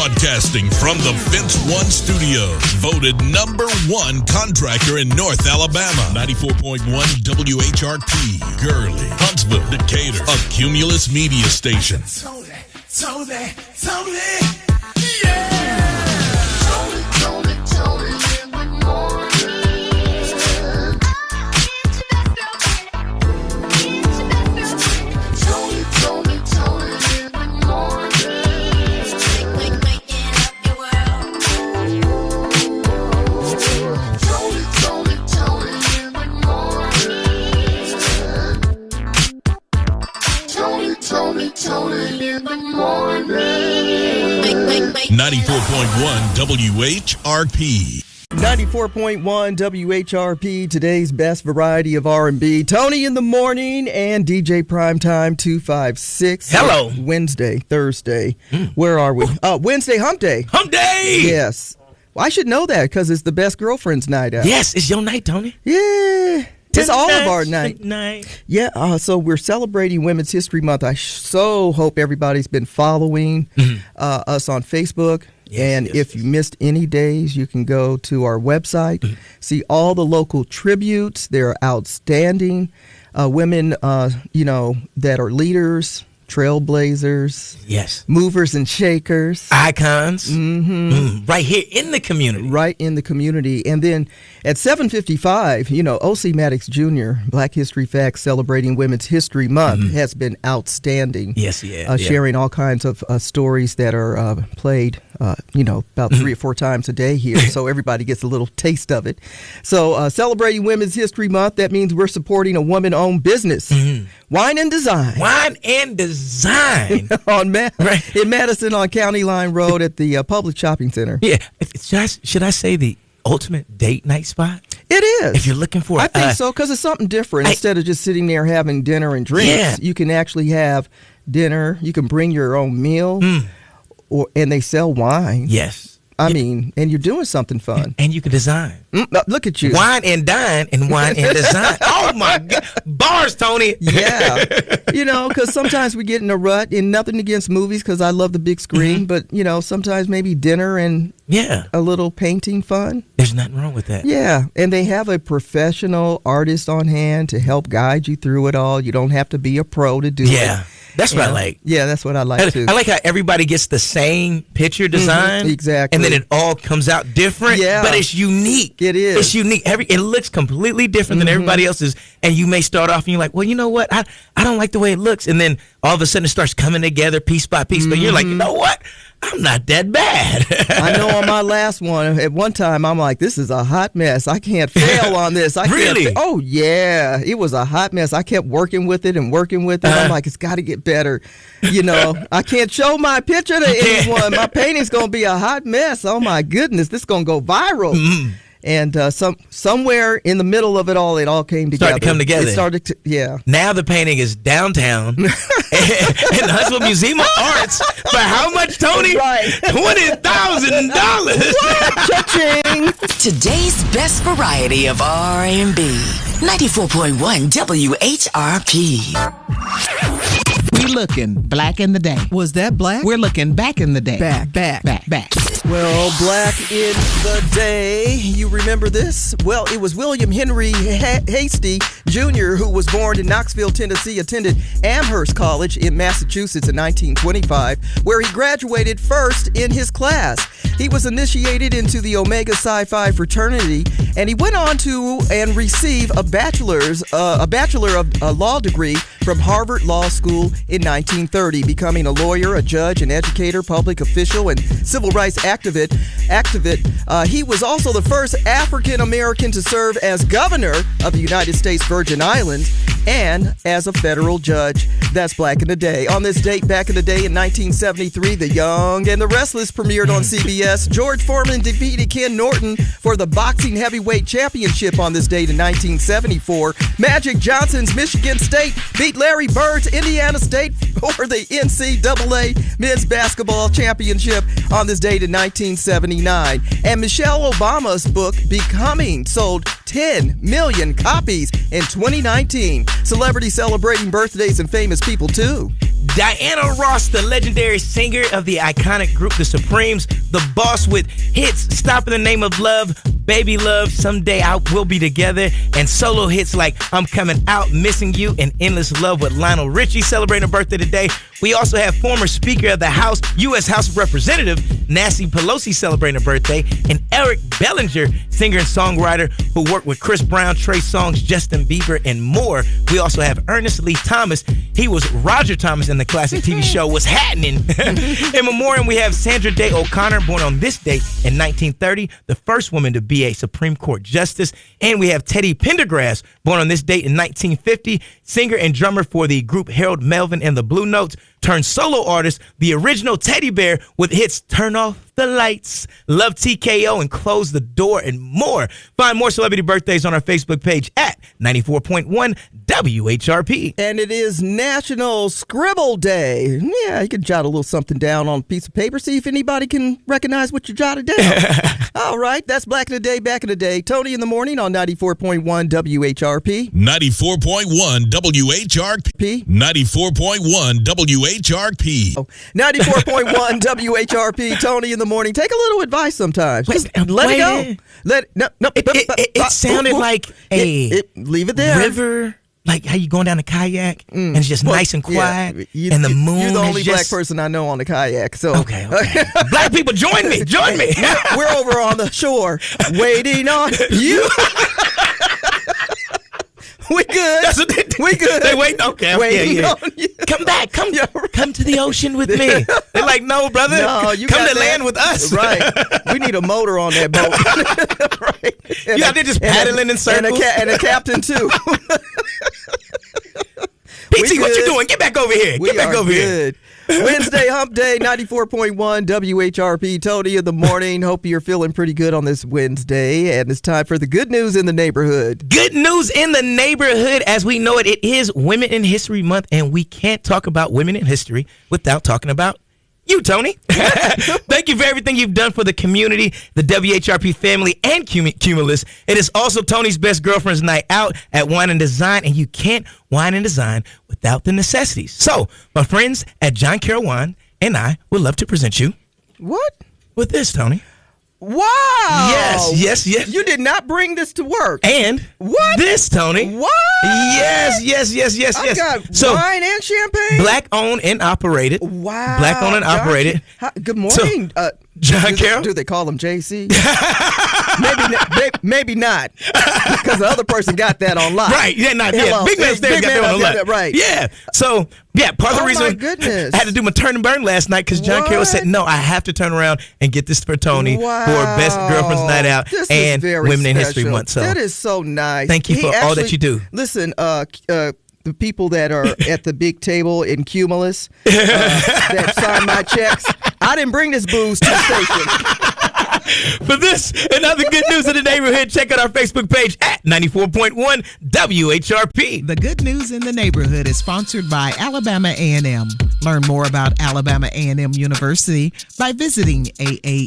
Broadcasting from the Fence One Studios. Voted #1 contractor in North Alabama. 94.1 WHRP. Gurley, Huntsville, Decatur. A Cumulus media station. Tony, yeah! Tony, in the morning. Tony, in the morning. Waking up your world. Tony, in the morning. Tony, in the morning. 94.1 WHRP. 94.1 WHRP, today's best variety of R&B. Tony in the morning and DJ Primetime 256. Hello. Wednesday, Thursday. Where are we? Wednesday, Hump Day. Hump Day! Yes. Well, I should know that because it's the best girlfriend's night out. Yes, it's your night, Tony. Yeah. It's all of our night. Night. Yeah, so we're celebrating Women's History Month. I so hope everybody's been following us on Facebook. If you missed any days, you can go to our website, see all the local tributes. They're outstanding. Women, that are leaders, trailblazers. Yes. Movers and shakers. Icons. Right here in the community. Right in the community. And then at 7:55, O.C. Maddox Jr., Black History Facts Celebrating Women's History Month, has been outstanding. Yes, yeah. Sharing all kinds of stories that are played, about 3 or 4 times a day here. So everybody gets a little taste of it. So celebrating Women's History Month, that means we're supporting a woman-owned business. Wine and Design. Wine and Design. In Madison on County Line Road at the Public Shopping Center. Yeah. Should I say the ultimate date night spot? It is. If you're looking for I think so, because it's something different. Instead of just sitting there having dinner and drinks, you can actually have dinner. You can bring your own meal, and they sell wine. Yes. And you're doing something fun. And you can design. Look at you. Wine and dine and wine and design. Oh, my God. Bars, Tony. Yeah. Because sometimes we get in a rut, and nothing against movies because I love the big screen, but, sometimes maybe dinner and a little painting fun. There's nothing wrong with that. Yeah. And they have a professional artist on hand to help guide you through it all. You don't have to be a pro to do it. Yeah. That's what I like. Yeah, that's what I like, too. I like how everybody gets the same picture design. Exactly. And then it all comes out different. Yeah. But it's unique. It is. It's unique. It looks completely different than everybody else's. And you may start off and you're like, well, you know what? I don't like the way it looks. And then all of a sudden it starts coming together piece by piece. But you're like, you know what? I'm not that bad. I know on my last one, at one time, I'm like, this is a hot mess. I can't fail on this. Really? Oh, yeah. It was a hot mess. I kept working with it. I'm like, it's got to get better. I can't show my picture to anyone. My painting's going to be a hot mess. Oh, my goodness. This is going to go viral. And somewhere in the middle of it all came together. Started to come together. It started to, yeah. Now the painting is downtown in the Huntsville Museum of Arts. For how much, Tony? Right. $20,000. Cha-ching. Today's best variety of R&B. 94.1 WHRP. We looking black in the day. Was that black? We're looking back in the day. Back. Well, black in the day. You remember this? Well, it was William Henry Hasty Jr., who was born in Knoxville, Tennessee, attended Amherst College in Massachusetts in 1925, where he graduated first in his class. He was initiated into the Omega Psi Phi fraternity, and he went on to and receive a bachelor of law degree from Harvard Law School in 1930, becoming a lawyer, a judge, an educator, public official, and civil rights activist. He was also the first African American to serve as governor of the United States Virgin Islands and as a federal judge. That's Black in the Day. On this date, back in the day in 1973, The Young and the Restless premiered on CBS. George Foreman defeated Ken Norton for the boxing heavyweight championship on this date in 1974. Magic Johnson's Michigan State beat Larry Bird's Indiana State for the NCAA men's basketball championship on this date in 1979. And Michelle Obama's book, Becoming, sold 10 million copies in 2019. Celebrities celebrating birthdays and famous people, too. Diana Ross, the legendary singer of the iconic group The Supremes, the boss with hits Stop in the Name of Love, Baby Love, Someday I Will Be Together, and solo hits like I'm Coming Out, Missing You, and Endless Love with Lionel Richie celebrating a birthday today. We also have former Speaker of the House, U.S. House of Representative Nancy Pelosi celebrating a birthday, and Eric Bellinger, singer and songwriter who worked with Chris Brown, Trey Songz, Justin Bieber, and more. We also have Ernest Lee Thomas. He was Roger Thomas in the classic TV show What's Happening. In memoriam, we have Sandra Day O'Connor, born on this date in 1930, the first woman to be a Supreme Court justice. And we have Teddy Pendergrass, born on this date in 1950, singer and drummer for the group Harold Melvin and the Blue Notes, turned solo artist, the original teddy bear with hits Turn Off the Lights, Love TKO, and Close the Door, and more. Find more celebrity birthdays on our Facebook page at 94.1 WHRP. And it is National Scribble Day. Yeah, you can jot a little something down on a piece of paper, see if anybody can recognize what you jotted down. All right, that's Black in the Day, back in the day. Tony in the morning on 94.1 WHRP. 94.1 WHRP. 94.1 WHRP. 94.1 WHRP. Tony in the morning. Take a little advice sometimes. Just let it go. It sounded like leave it there. River. Like how you going down the kayak and it's just nice and quiet and the moon. You're the only is black just... person I know on the kayak. So okay. Black people, join me. We're over on the shore waiting on you. We good. That's what they do. We good. They wait. Okay. Waiting on you. Come back. Come to the ocean with me. They're like, no, brother. No, you come got to that. land with us. Right. We need a motor on that boat. Right. You out there just paddling in circles. And a captain too. PT, what you doing? Get back over here. Get back over here. Wednesday Hump Day, 94.1 WHRP. Tony in the morning. Hope you're feeling pretty good on this Wednesday. And it's time for the good news in the neighborhood. Good news in the neighborhood. As we know it, it is Women in History Month, and we can't talk about women in history without talking about you, Tony. Thank you for everything you've done for the community, the WHRP family, and Cumulus. It is also Tony's Best Girlfriend's Night Out at Wine and Design, and you can't wine and design without the necessities. So, my friends at John Carroll Wine and I would love to present you What? with this, Tony. Wow. Yes. You did not bring this to work. And what? This, Tony. What? Yes. I got wine and champagne. Black owned and operated. Wow. Black owned and operated. Good morning. John Carroll? Do they call him JC? Maybe not. Because the other person got that on lock. Right. Yeah, not yet. Big man upstairs got that on lock. Right. Yeah. So, part of the reason my goodness. I had to do my turn and burn last night because John Carroll said, no, I have to turn around and get this for Tony for Best Girlfriend's Night Out and Women in History Month. So that is so nice. Thank you for all that you do. Listen, the people that are at the big table in Cumulus that sign my checks, I didn't bring this booze to the station. For this and other good news in the neighborhood, check out our Facebook page at 94.1 WHRP. The Good News in the Neighborhood is sponsored by Alabama A&M. Learn more about Alabama A&M University by visiting aamu.edu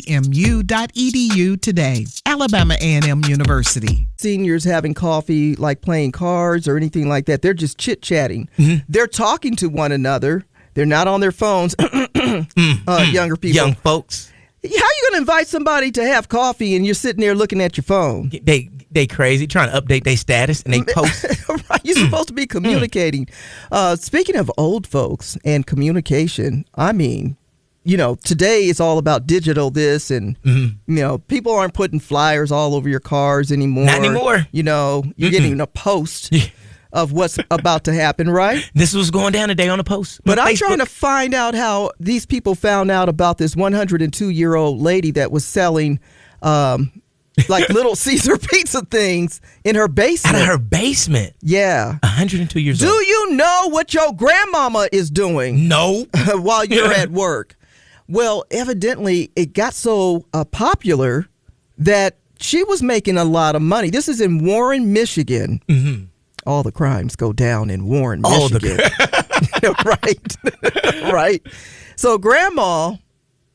today. Alabama A&M University. Seniors having coffee, like playing cards or anything like that. They're just chit-chatting. Mm-hmm. They're talking to one another. They're not on their phones. Younger people. Young folks. How you going to invite somebody to have coffee and you're sitting there looking at your phone? They crazy, trying to update their status, and they post. Right, you're supposed to be communicating. Speaking of old folks and communication, I mean, today it's all about digital this and, people aren't putting flyers all over your cars anymore. Not anymore. You're getting a post of what's about to happen, right? This was going down today on the post. But I'm Facebook. trying to find out how these people found out about this 102-year-old lady that was selling like Little Caesar pizza things in her basement. Out of her basement? Yeah. 102 years old. Do you know what your grandmama is doing? No. While you're at work? Well, evidently it got so popular that she was making a lot of money. This is in Warren, Michigan. Mm-hmm. All the crimes go down in Warren, Michigan. Right. So grandma,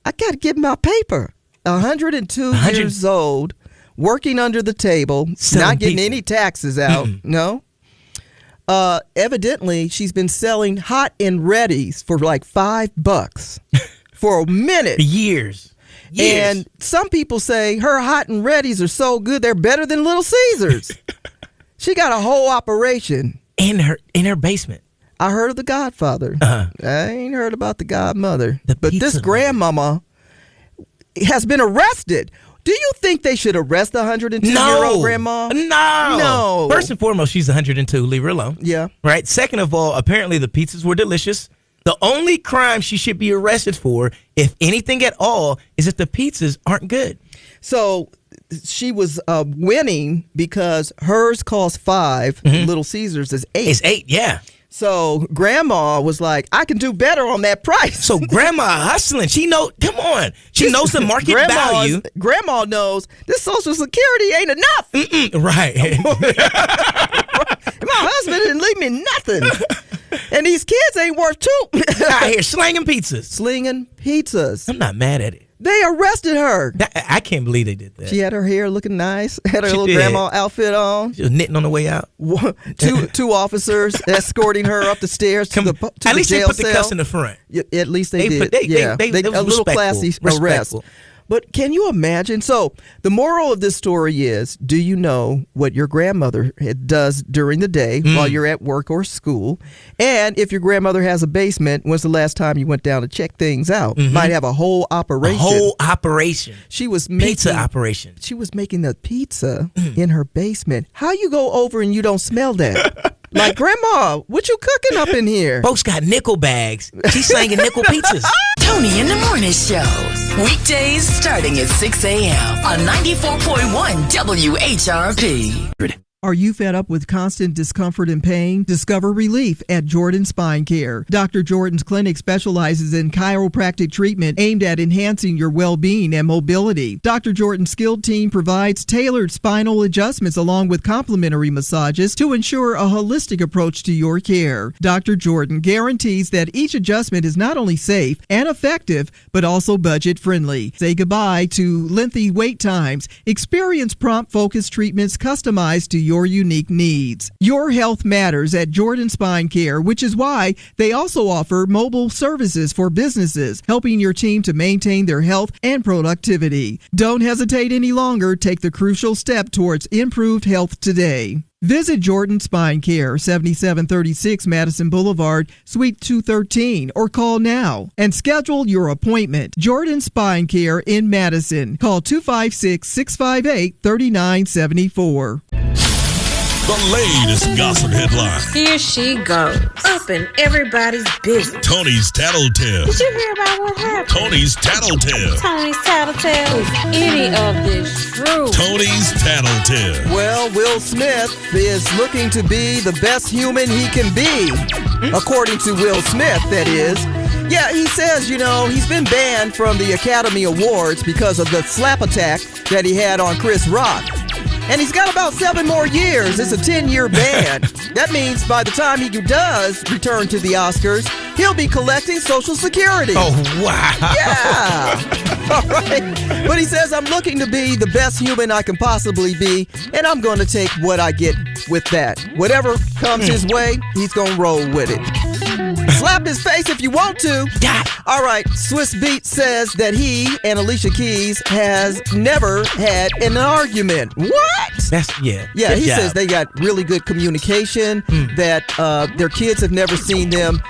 I got to give my paper. 102 years old, working under the table, not getting any taxes out. No. Evidently, she's been selling hot and readies for like $5 for a minute. Years. And some people say her hot and readies are so good they're better than Little Caesars. She got a whole operation in her basement. I heard of the Godfather. I ain't heard about the Godmother. But this grandmama has been arrested. Do you think they should arrest the 102-year-old grandma? No. First and foremost, she's 102. Leave her alone. Yeah. Right? Second of all, apparently the pizzas were delicious. The only crime she should be arrested for, if anything at all, is if the pizzas aren't good. So she was winning because hers cost $5. Little Caesars is $8. It's $8, yeah. So grandma was like, I can do better on that price. So grandma hustling. She knows the market value. Grandma knows this Social Security ain't enough. Right. My husband didn't leave me nothing. And these kids ain't worth two. Out here slinging pizzas. I'm not mad at it. They arrested her. I can't believe they did that. She had her hair looking nice, had her little grandma outfit on. She was knitting on the way out. Two officers escorting her up the stairs to the jail cell. At least they put the cuffs in the front. At least they did. They a little classy arrest. But can you imagine? So the moral of this story is, do you know what your grandmother does during the day while you're at work or school? And if your grandmother has a basement, when's the last time you went down to check things out? Might have a whole operation. She was making pizza operation. She was making the pizza in her basement. How you go over and you don't smell that? Like, Grandma, what you cooking up in here? Folks got nickel bags. She's slanging nickel pizzas. Tony in the Morning Show. Weekdays starting at 6 a.m. on 94.1 WHRP. Are you fed up with constant discomfort and pain? Discover relief at Jordan Spine Care. Dr. Jordan's clinic specializes in chiropractic treatment aimed at enhancing your well-being and mobility. Dr. Jordan's skilled team provides tailored spinal adjustments along with complementary massages to ensure a holistic approach to your care. Dr. Jordan guarantees that each adjustment is not only safe and effective, but also budget-friendly. Say goodbye to lengthy wait times. Experience prompt, focused treatments customized to your unique needs. Your health matters at Jordan Spine Care, which is why they also offer mobile services for businesses, helping your team to maintain their health and productivity. Don't hesitate any longer. Take the crucial step towards improved health today. Visit Jordan Spine Care, 7736 Madison Boulevard, Suite 213, or call now and schedule your appointment. Jordan Spine Care in Madison. Call 256-658-3974. The latest gossip headline. Here she goes, up in everybody's business. Tony's Tattletale. Did you hear about what happened? Tony's Tattletale. Tony's Tattletale. Is any of this true? Tony's Tattletale. Well, Will Smith is looking to be the best human he can be, according to Will Smith, that is. Yeah, he says, he's been banned from the Academy Awards because of the slap attack that he had on Chris Rock. And he's got about 7 more years. It's a 10-year ban. That means by the time he does return to the Oscars, he'll be collecting Social Security. Oh, wow. Yeah. All right. But he says, I'm looking to be the best human I can possibly be, and I'm going to take what I get with that. Whatever comes his way, he's going to roll with it. Slap his face if you want to. All right, Swiss Beats says that he and Alicia Keys has never had an argument. What? Yeah, he says they got really good communication, that their kids have never seen them,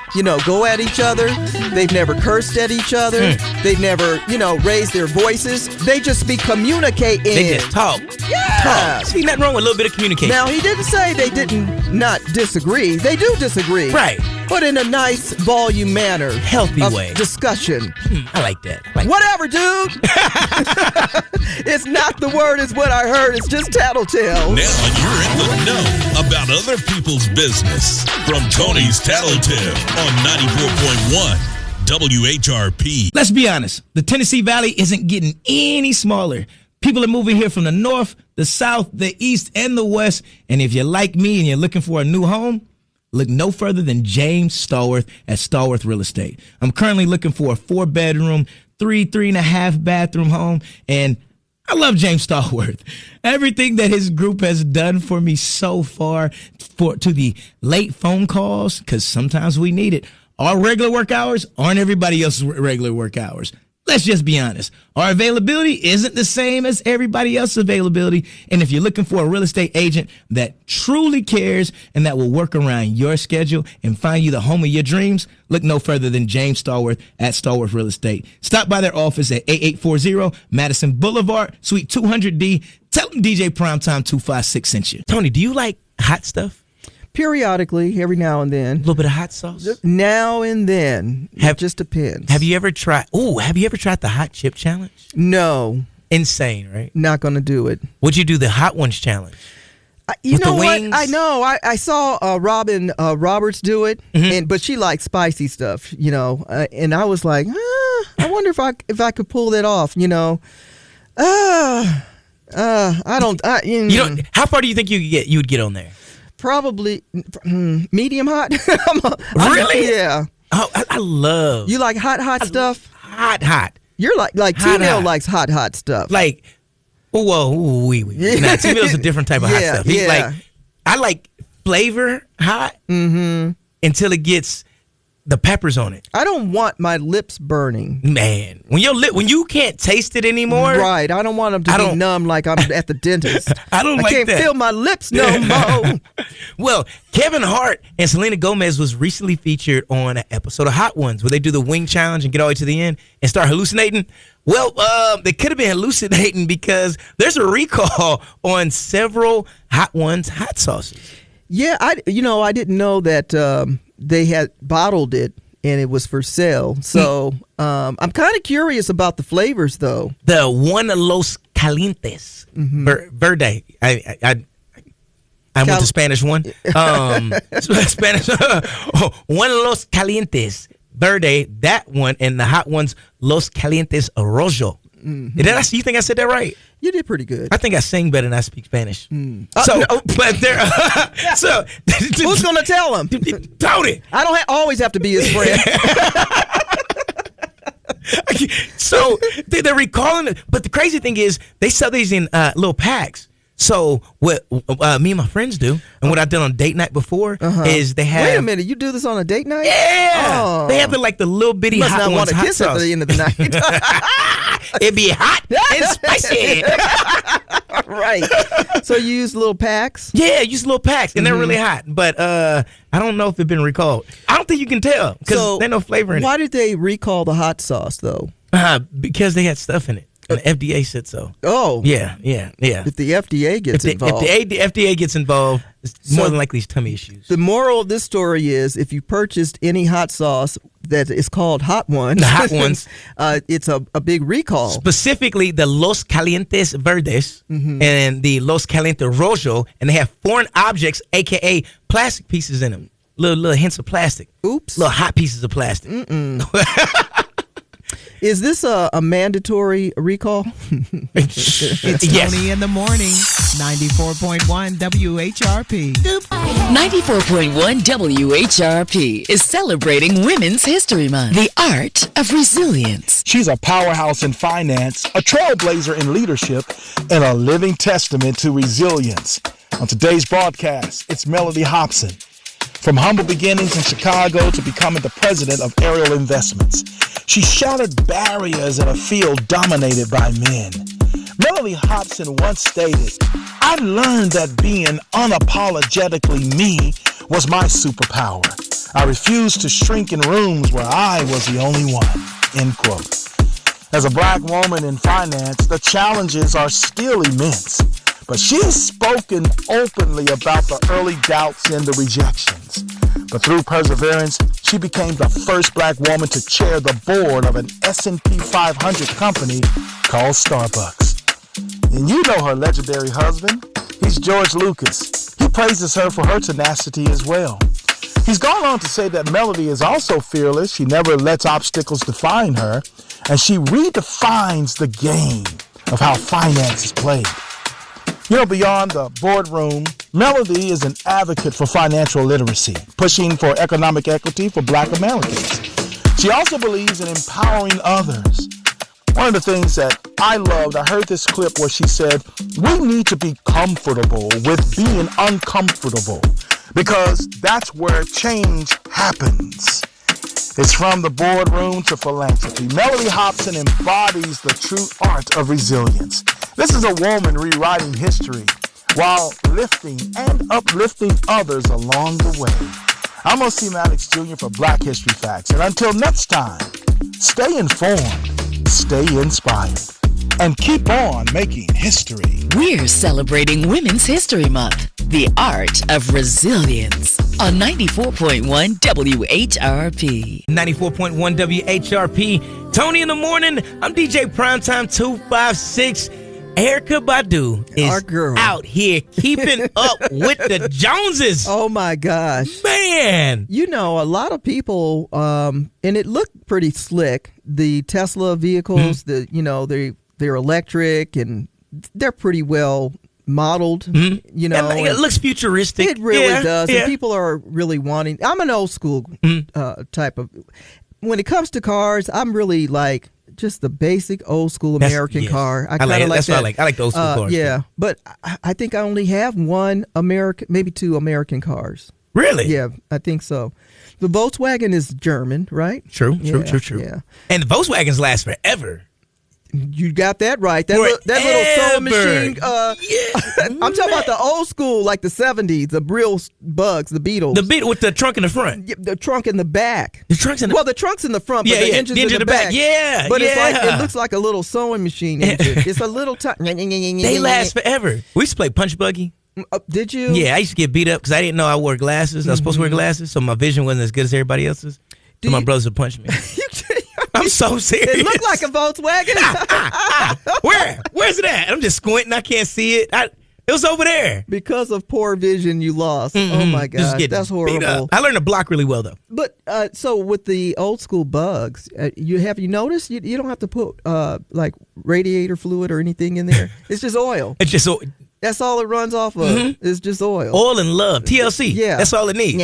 go at each other. They've never cursed at each other. They've never, raised their voices. They just be communicating. They just talk. Yeah. Talk. See, nothing wrong with a little bit of communication. Now, he didn't say they didn't not disagree. They do disagree. Right. But in a nice volume manner. Healthy way. Discussion. I like that. Whatever, dude. It's not the word, it's what I heard. It's just tattletale. Now you're in the know about other people's business. From Tony's Tattletale on 94.1 WHRP. Let's be honest. The Tennessee Valley isn't getting any smaller. People are moving here from the north, the south, the east, and the west. And if you're like me and you're looking for a new home, look no further than James Stallworth at Stallworth Real Estate. I'm currently looking for a 4-bedroom, 3.5 bathroom home, and I love James Stallworth. Everything that his group has done for me so far, to the late phone calls, because sometimes we need it. Our regular work hours aren't everybody else's regular work hours. Let's just be honest. Our availability isn't the same as everybody else's availability. And if you're looking for a real estate agent that truly cares and that will work around your schedule and find you the home of your dreams, look no further than James Stallworth at Stallworth Real Estate. Stop by their office at 8840 Madison Boulevard, Suite 200D. Tell them DJ Primetime 256 sent you. Tony, do you like hot stuff? Periodically, every now and then. A little bit of hot sauce? Now and then. It just depends. Have you ever tried the hot chip challenge? No. Insane, right? Not going to do it. Would you do the hot ones challenge? You know what? I know. I saw Robin Roberts do it, but she likes spicy stuff, and I was like, I wonder if I could pull that off, I don't. How far do you think you would get on there? Probably medium hot. Really? Yeah. Oh, I love. You like hot stuff? Hot. You're like T-Mail likes hot stuff. Like, Nah, T-Mail's a different type of hot stuff. He's like, I like flavor hot until it gets the peppers on it. I don't want my lips burning. Man, when you can't taste it anymore. Right. I don't want them to be numb like I'm at the dentist. I can't feel my lips no more. Well, Kevin Hart and Selena Gomez was recently featured on an episode of Hot Ones where they do the wing challenge and get all the way to the end and start hallucinating. Well, they could have been hallucinating because there's a recall on several Hot Ones hot sauces. Yeah, I didn't know that they had bottled it and it was for sale. So I'm kind of curious about the flavors, though. The One Los Calientes Verde. I went to Spanish one. Spanish. One Los Calientes Verde. That one, and the hot ones Los Calientes Rojo. You think I said that right? You did pretty good. I think I sing better than I speak Spanish. But there. Who's gonna tell him? Tony. I don't always have to be his friend. So they're recalling it, but the crazy thing is they sell these in little packs. So what me and my friends do, and what I've done on date night before, is they have. Wait a minute, you do this on a date night? Yeah, they have the little bitty hot ones. Want to kiss at the end of the night. It'd be hot and spicy. Right. So you use little packs? Yeah, use little packs, and they're really hot. But I don't know if it's been recalled. I don't think you can tell because there's no flavor in it. Why did they recall the hot sauce though? Because they had stuff in it. And the FDA said so. Oh. Yeah. If the FDA gets involved. If the FDA gets involved, it's more than likely it's tummy issues. The moral of this story is if you purchased any hot sauce that is called Hot Ones. The Hot Ones. It's a big recall. Specifically the Los Calientes Verdes and the Los Calientes Rojo. And they have foreign objects, a.k.a. plastic pieces in them. Little hints of plastic. Oops. Little hot pieces of plastic. Is this a mandatory recall? It's Tony in the morning. 94.1 WHRP. 94.1 WHRP is celebrating Women's History Month. The art of resilience. She's a powerhouse in finance, a trailblazer in leadership, and a living testament to resilience. On today's broadcast, it's Melody Hobson. From humble beginnings in Chicago to becoming the president of Ariel Investments, she shattered barriers in a field dominated by men. Melody Hobson once stated, "I learned that being unapologetically me was my superpower. I refused to shrink in rooms where I was the only one." End quote. As a black woman in finance, the challenges are still immense. But she's spoken openly about the early doubts and the rejections. But through perseverance, she became the first black woman to chair the board of an S&P 500 company called Starbucks. And you know her legendary husband. He's George Lucas. He praises her for her tenacity as well. He's gone on to say that Melody is also fearless. She never lets obstacles define her. And she redefines the game of how finance is played. Beyond the boardroom, Melody is an advocate for financial literacy, pushing for economic equity for black Americans. She also believes in empowering others. One of the things that I heard this clip where she said, we need to be comfortable with being uncomfortable because that's where change happens. It's from the boardroom to philanthropy. Melody Hobson embodies the true art of resilience. This is a woman rewriting history while lifting and uplifting others along the way. I'm O.C. Maddox Jr. for Black History Facts. And until next time, stay informed, stay inspired, and keep on making history. We're celebrating Women's History Month, the art of resilience, on 94.1 WHRP. 94.1 WHRP. Tony in the morning. I'm DJ Primetime 256. Erykah Badu Our is girl. out here keeping up with the Joneses. Oh my gosh. Man. You know, a lot of people, and it looked pretty slick. The Tesla vehicles, they're electric and they're pretty well modeled. You know, And it looks futuristic. It really does. Yeah. And people are really wanting. I'm an old school type of. When it comes to cars, I'm really like just the basic old school American car. I kind of like that's that. what I like. I like the old school cars. Yeah, but I think I only have one American, maybe two American cars. Really? Yeah, I think so. The Volkswagen is German, right? True. Yeah. And the Volkswagens last forever. You got that right. That little sewing machine. I'm talking about the old school, like the 70s, the real bugs, the Beatles. The Beetle with the trunk in the front. Yeah, the trunk in the back. The trunk's in the the trunk's in the front, but the engine's in the back. Yeah, but yeah. it's like it looks like a little sewing machine engine. It's a little They last forever. We used to play punch buggy. Did you? Yeah, I used to get beat up because I didn't know I wore glasses. I was supposed to wear glasses, so my vision wasn't as good as everybody else's. So my brothers would punch me. I'm so serious. It looked like a Volkswagen. Where's it at? I'm just squinting. I can't see it. It was over there. Because of poor vision, you lost. Oh my Just God, getting that's beat up. horrible. I learned to block really well though. But so with the old school bugs, you noticed you don't have to put like radiator fluid or anything in there. It's just oil. It's just That's all it runs off of. It's just oil. oil and love. TLC. Yeah. That's all it needs.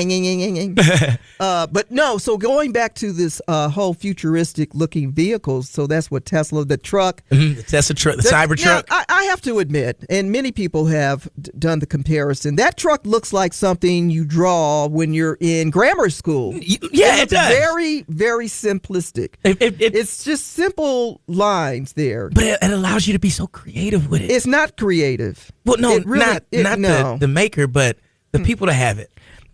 But no, so going back to this whole futuristic looking vehicles, so that's what Tesla, the truck. The Tesla truck, the Cybertruck. Now, I have to admit, and many people have done the comparison, that truck looks like something you draw when you're in grammar school. Yeah, it does. Very, very simplistic. It's just simple lines there. But it allows you to be so creative with it. It's not creative. Well, no, It really- not the maker, but the people that have it.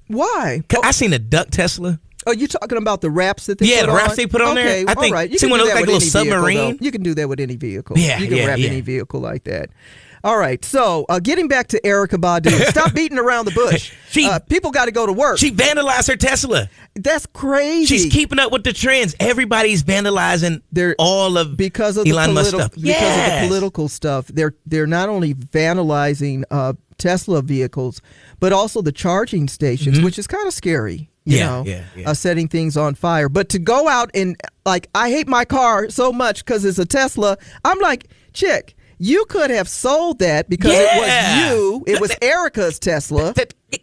Why? 'Cause I seen a duck Tesla. Oh, you talking about the wraps that they put on? Yeah, the wraps they put on there. Okay, I think- all right. You see can one do look that like with a little any vehicle, submarine? though. You can do that with any vehicle. Yeah, you can yeah, wrap yeah. any vehicle like that. All right, so getting back to Erykah Badu, stop beating around the bush. People got to go to work. She vandalized her Tesla. That's crazy. She's keeping up with the trends. Everybody's vandalizing all of because of Elon the Musk stuff. Because of the political stuff. They're not only vandalizing Tesla vehicles, but also the charging stations, which is kind of scary. You know, setting things on fire. But to go out and I hate my car so much because it's a Tesla. I'm like, chick, you could have sold that because it was you. It was Erykah's Tesla.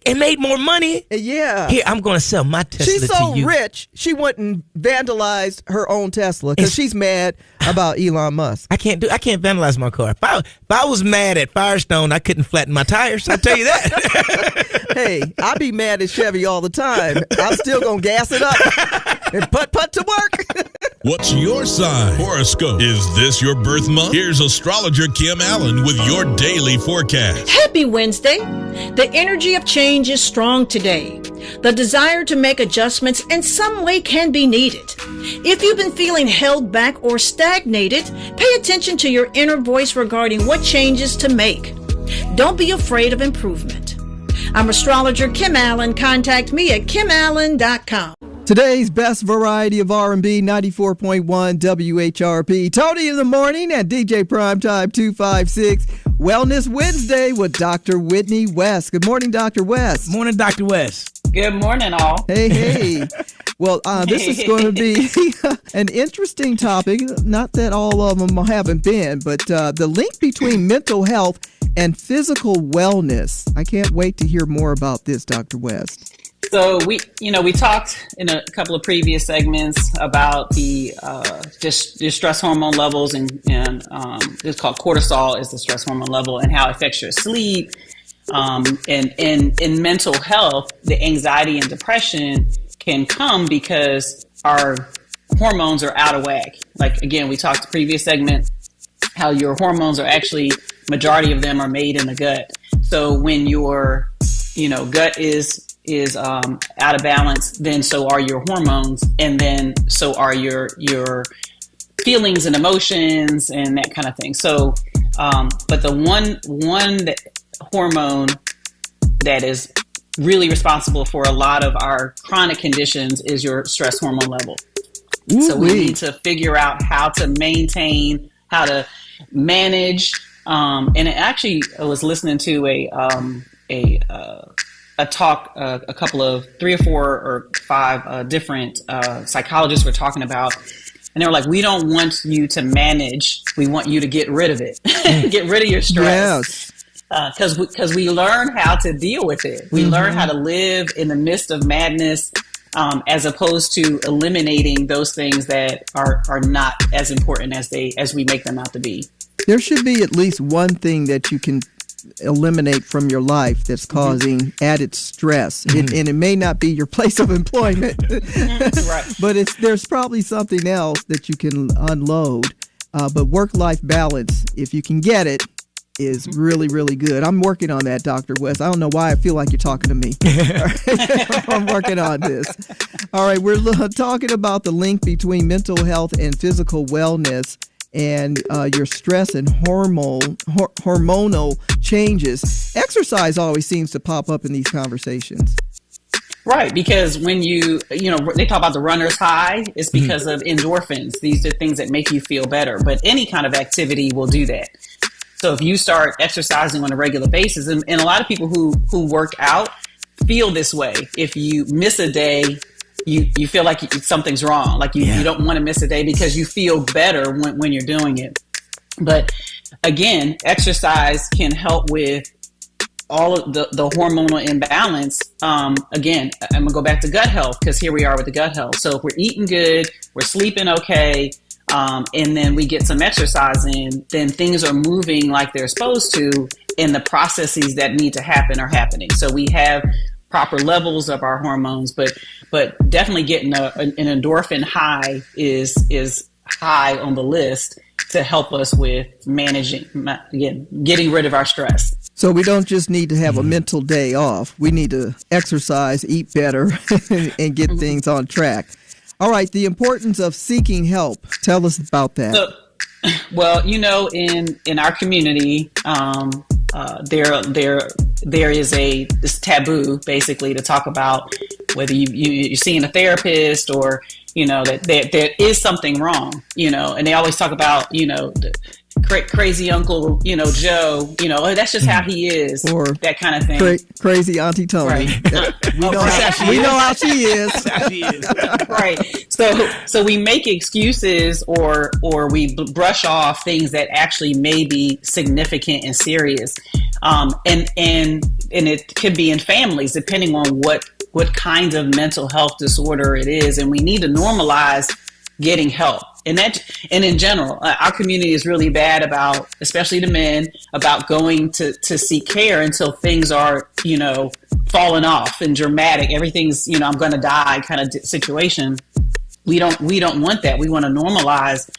It made more money. Yeah. Here, I'm going to sell my Tesla She's so to you. rich, she wouldn't vandalize her own Tesla because she's mad about Elon Musk. I can't vandalize my car. If I was mad at Firestone, I couldn't flatten my tires. I'll tell you that. Hey, I be mad at Chevy all the time. I'm still going to gas it up and put to work. What's your sign? Horoscope. Is this your birth month? Here's astrologer Kim Allen with your daily forecast. Happy Wednesday. The energy of change is strong today. The desire to make adjustments in some way can be needed. If you've been feeling held back or stagnated, pay attention to your inner voice regarding what changes to make. Don't be afraid of improvement. I'm astrologer Kim Allen. Contact me at kimallen.com. Today's best variety of R&B, 94.1 WHRP. Tony in the morning and DJ Primetime 256. Wellness Wednesday with Dr. Whitney West. Good morning, Dr. West. Morning, Dr. West. Good morning, all. Hey. Well, this is going to be an interesting topic. Not that all of them haven't been, but the link between mental health and physical wellness. I can't wait to hear more about this, Dr. West. So we talked in a couple of previous segments about the just your stress hormone levels, and it's called cortisol is the stress hormone level, and how it affects your sleep. And in mental health, the anxiety and depression can come because our hormones are out of whack. Like, again, we talked the previous segment how your hormones are actually, majority of them are made in the gut. So when your gut is out of balance, then so are your hormones, and then so are your feelings and emotions and that kind of thing. So, but the one hormone that is really responsible for a lot of our chronic conditions is your stress hormone level. Ooh, so we need to figure out how to maintain, how to manage. And actually, I was listening to a talk, a couple of 3 or 4 or 5 different psychologists were talking about, and they were like, "We don't want you to manage. We want you to get rid of it. Get rid of your stress." Yes. Because we learn how to deal with it. We learn how to live in the midst of madness, as opposed to eliminating those things that are not as important as we make them out to be. There should be at least one thing that you can eliminate from your life that's causing added stress. And it may not be your place of employment, right. But there's probably something else that you can unload. But work-life balance, if you can get it, is really, really good. I'm working on that, Dr. West. I don't know why I feel like you're talking to me. I'm working on this. All right, we're talking about the link between mental health and physical wellness, and your stress and hormonal changes. Exercise always seems to pop up in these conversations. Right, because when they talk about the runner's high, it's because of endorphins. These are things that make you feel better, but any kind of activity will do that. So if you start exercising on a regular basis, and a lot of people who work out feel this way. If you miss a day, you feel like something's wrong. Like you don't want to miss a day because you feel better when you're doing it. But again, exercise can help with all of the hormonal imbalance. Again, I'm going to go back to gut health, because here we are with the gut health. So if we're eating good, we're sleeping okay, and then we get some exercise in, then things are moving like they're supposed to, and the processes that need to happen are happening. So we have proper levels of our hormones, but definitely getting an endorphin high is high on the list to help us with managing, again, getting rid of our stress. So we don't just need to have a mental day off. We need to exercise, eat better, and get things on track. All right, the importance of seeking help. Tell us about that. So, well, in our community, there is this taboo basically to talk about whether you're seeing a therapist or that there is something wrong, and they always talk about the crazy Uncle Joe, that's just how he is, or that kind of thing. Crazy Auntie Tony. Right. We know how she is. Right. So we make excuses or we brush off things that actually may be significant and serious, and it could be in families depending on what kinds of mental health disorder it is, and we need to normalize getting help. And in general, our community is really bad about, especially the men, about going to seek care until things are, falling off and dramatic. Everything's, I'm going to die kind of situation. We don't want that. We want to normalize,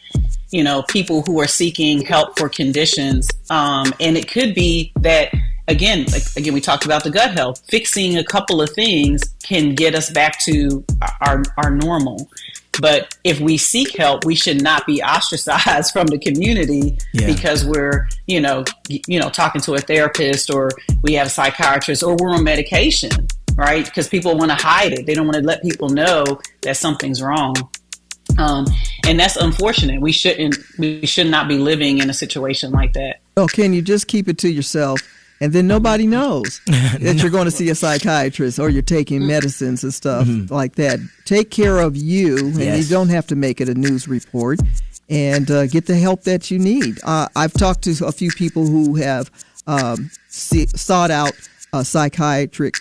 people who are seeking help for conditions. And it could be that, again, we talked about the gut health. Fixing a couple of things can get us back to our normal. But if we seek help, we should not be ostracized from the community because we're, talking to a therapist, or we have a psychiatrist, or we're on medication, right? Because people want to hide it. They don't want to let people know that something's wrong. And that's unfortunate. We should not be living in a situation like that. Oh, can you just keep it to yourself? And then nobody knows that you're going to see a psychiatrist or you're taking medicines and stuff like that. Take care of you, and you don't have to make it a news report, and get the help that you need. I've talked to a few people who have sought out psychiatric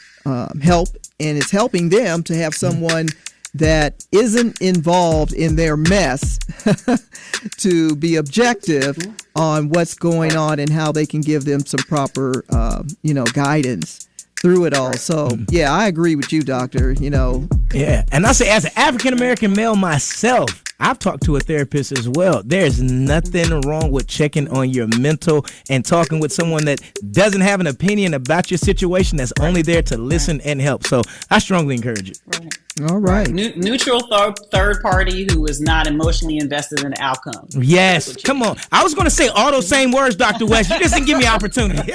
help and it's helping them to have someone that isn't involved in their mess to be objective on what's going on and how they can give them some proper, guidance through it all. So, yeah, I agree with you, Doctor, Yeah, and I say as an African-American male myself, I've talked to a therapist as well. There's nothing wrong with checking on your mental and talking with someone that doesn't have an opinion about your situation, that's only there to listen and help. So I strongly encourage it. Right. All right. Neutral third party who is not emotionally invested in the outcome. Yes. Come on. I was going to say all those same words, Dr. West. You just didn't give me opportunity.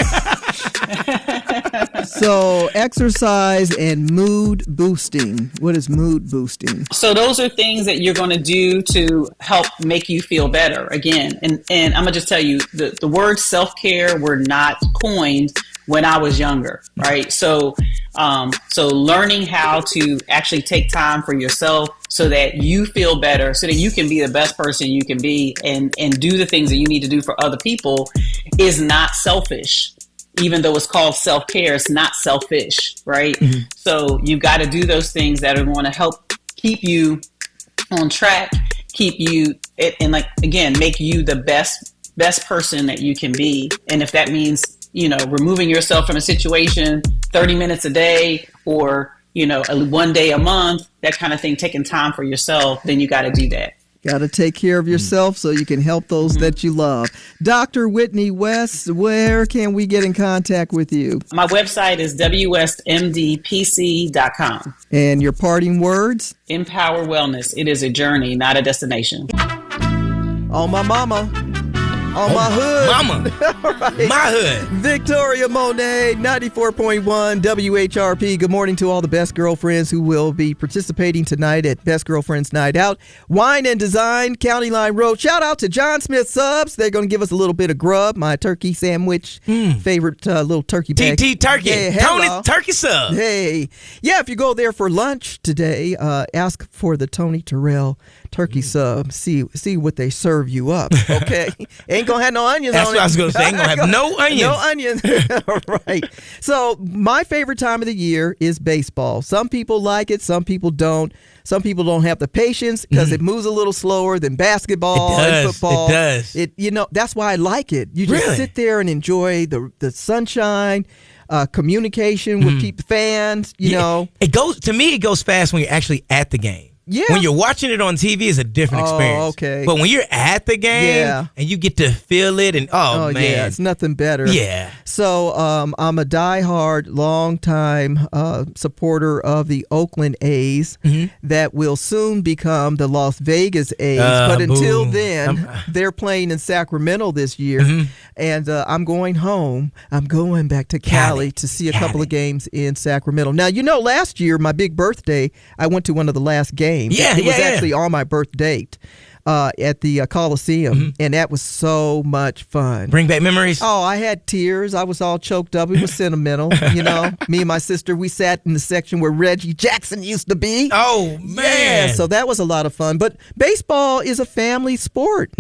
So exercise and mood boosting. What is mood boosting? So those are things that you're going to do to help make you feel better. Again, and I'm going to just tell you, the word self-care were not coined when I was younger, right? So learning how to actually take time for yourself so that you feel better, so that you can be the best person you can be and do the things that you need to do for other people is not selfish. Even though it's called self-care, it's not selfish, right? Mm-hmm. So you've got to do those things that are going to help keep you on track, keep you, and like, again, make you the best person that you can be. And if that means, removing yourself from a situation 30 minutes a day or, one day a month, that kind of thing, taking time for yourself, then you got to do that. Got to take care of yourself so you can help those that you love. Dr. Whitney West, where can we get in contact with you? My website is www.mdpc.com. And your parting words? Empower Wellness. It is a journey, not a destination. On my mama. On my hood. Mama. Right. My hood. Victoria Monet, 94.1 WHRP. Good morning to all the Best Girlfriends who will be participating tonight at Best Girlfriends Night Out. Wine and Design, County Line Road. Shout out to John Smith Subs. They're going to give us a little bit of grub, my turkey sandwich. Favorite little turkey bag. TT Turkey. Yeah, Tony Turkey Sub. Hey. Yeah, if you go there for lunch today, ask for the Tony Terrell turkey sub. See what they serve you up, okay? Ain't gonna have no onions That's on what it. I was gonna say. Ain't gonna have no onions. No onions. Right. So my favorite time of the year is baseball. Some people like it, some people don't. Some people don't have the patience because it moves a little slower than basketball and football. It does. That's why I like it. You just sit there and enjoy the sunshine. Communication with fans, you know. It goes fast when you're actually at the game. Yeah. When you're watching it on TV, it's a different experience. Okay. But when you're at the game and you get to feel it and man. Yeah, it's nothing better. Yeah. So I'm a diehard, long-time supporter of the Oakland A's that will soon become the Las Vegas A's. But until then, they're playing in Sacramento this year. And I'm going home. I'm going back to Cali to see a couple of games in Sacramento. Now, last year, my big birthday, I went to one of the last games. It was actually on my birth date at the Coliseum, and that was so much fun. Bring back memories? Oh, I had tears. I was all choked up. It was sentimental, Me and my sister, we sat in the section where Reggie Jackson used to be. Oh, man. Yeah, so that was a lot of fun. But baseball is a family sport.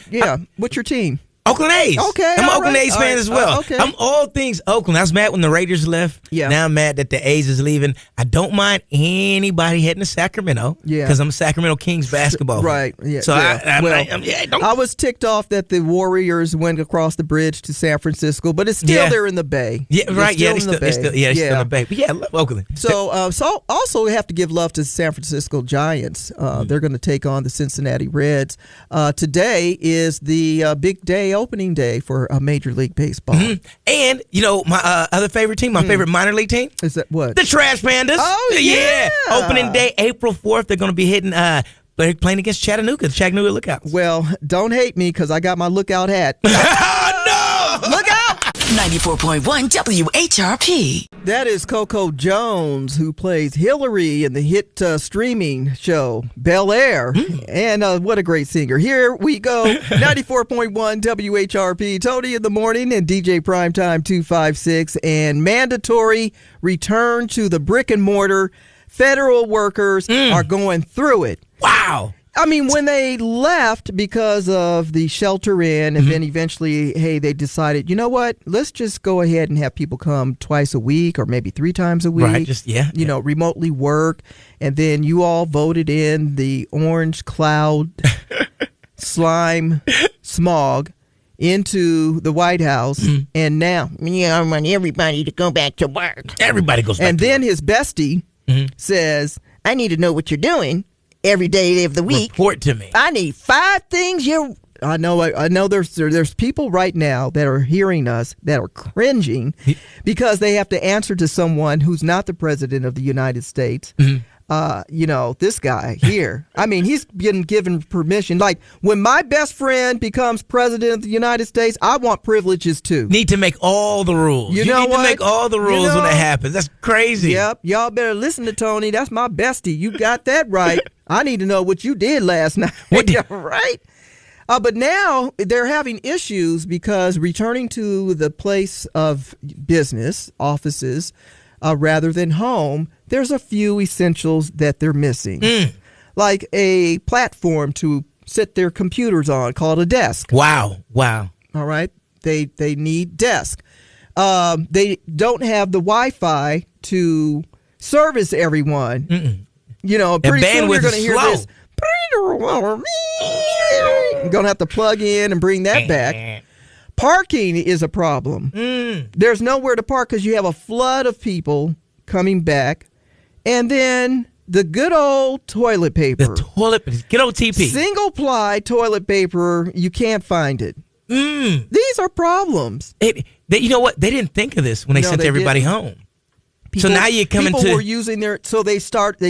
Yeah. What's your team? Oakland A's. Okay. I'm an Oakland A's fan as well. Okay. I'm all things Oakland. I was mad when the Raiders left. Yeah. Now I'm mad that the A's is leaving. I don't mind anybody heading to Sacramento. Yeah. Because I'm a Sacramento Kings basketball fan. Right. Yeah. So I was ticked off that the Warriors went across the bridge to San Francisco, but it's still they're in the Bay. Yeah, right. They're still in the Bay. But yeah, I love Oakland. So also we have to give love to San Francisco Giants. They're going to take on the Cincinnati Reds. Today is the big day, opening day for Major League Baseball. And, my other favorite team, my favorite minor league team. Is that what? The Trash Pandas. Oh, yeah. Opening day, April 4th. They're going to be hitting, they're playing against Chattanooga, the Chattanooga Lookouts. Well, don't hate me because I got my lookout hat. Oh, no! Look out! 94.1 WHRP. That is Coco Jones, who plays Hillary in the hit streaming show Bel Air. And what a great singer. Here we go. 94.1 WHRP, Tony in the morning and DJ Primetime 256. And mandatory return to the brick and mortar. Federal workers are going through it. Wow. I mean, when they left because of the shelter in, and then eventually, hey, they decided, you know what? Let's just go ahead and have people come twice a week or maybe 3 times a week. Right, remotely work. And then you all voted in the orange cloud slime smog into the White House. And now, I want everybody to go back to work. Everybody goes back and to work. then his bestie says, I need to know what you're doing every day of the week. Report to me. I need 5 things I know there's people right now that are hearing us that are cringing because they have to answer to someone who's not the president of the United States. This guy here. I mean, he's been given permission. Like, when my best friend becomes president of the United States, I want privileges too. Need to make all the rules. You know need to make all the rules when it happens. That's crazy. Yep. Y'all better listen to Tony. That's my bestie. You got that right. I need to know what you did last night. Right? But now they're having issues because returning to the place of business, offices, rather than home, there's a few essentials that they're missing. Like a platform to sit their computers on called a desk. Wow. All right. They need desk. They don't have the Wi-Fi to service everyone. Pretty soon you're going to hear this. You're going to have to plug in and bring that back. Parking is a problem. There's nowhere to park because you have a flood of people coming back. And then the good old toilet paper. Good old TP. Single ply toilet paper, you can't find it. These are problems. You know what? They didn't think of this when they sent everybody home. So now you're coming people were using they stopped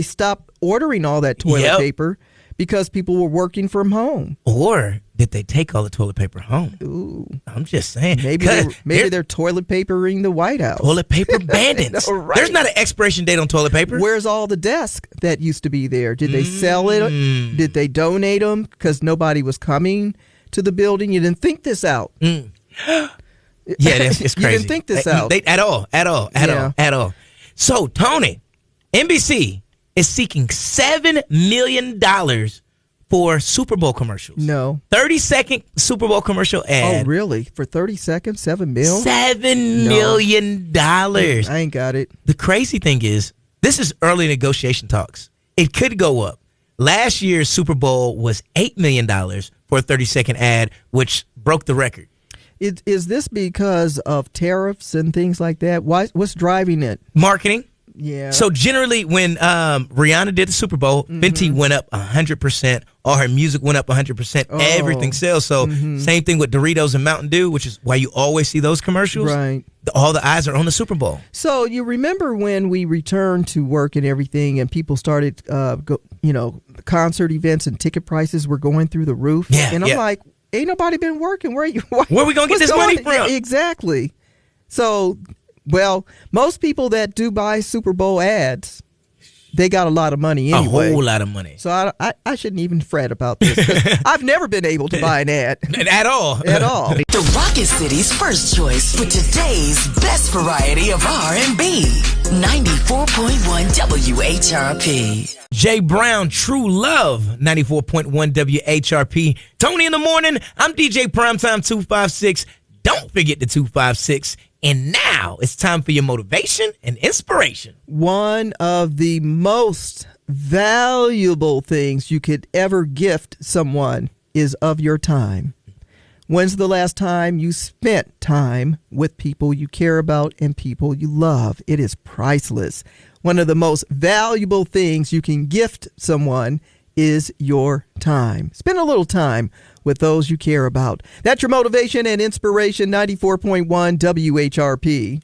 ordering all that toilet paper because people were working from home. Or did they take all the toilet paper home? Ooh. I'm just saying. Maybe they're toilet papering the White House. Toilet paper bandits. Right. There's not an expiration date on toilet paper. Where's all the desk that used to be there? Did they sell it? Did they donate them because nobody was coming to the building? You didn't think this out. Yeah, it's crazy. You didn't think this out. At all. So, Tony, NBC is seeking $7 million for Super Bowl commercials. No. 30-second Super Bowl commercial ad. Oh, really? For 30 seconds? $7 million? $7 million. I ain't got it. The crazy thing is, this is early negotiation talks. It could go up. Last year's Super Bowl was $8 million for a 30-second ad, which broke the record. Is this because of tariffs and things like that? What's driving it? Marketing. Yeah. So generally, when Rihanna did the Super Bowl, Fenty went up 100%. All her music went up 100%. Everything sells. So same thing with Doritos and Mountain Dew, which is why you always see those commercials. Right. All the eyes are on the Super Bowl. So you remember when we returned to work and everything, and people started, concert events and ticket prices were going through the roof. Yeah. And I'm like, ain't nobody been working. Where we gonna get this money from? Yeah, exactly. So, most people that do buy Super Bowl ads, they got a lot of money anyway. A whole lot of money. So I shouldn't even fret about this. 'Cause I've never been able to buy an ad. At all. At all. The Rocket City's first choice for today's best variety of R&B. 94.1 WHRP. Jay Brown, True Love, 94.1 WHRP. Tony in the morning. I'm DJ Primetime 256. Don't forget the 256. And now it's time for your motivation and inspiration. One of the most valuable things you could ever gift someone is of your time. When's the last time you spent time with people you care about and people you love? It is priceless. One of the most valuable things you can gift someone is your time. Spend a little time with those you care about. That's your motivation and inspiration, 94.1 WHRP.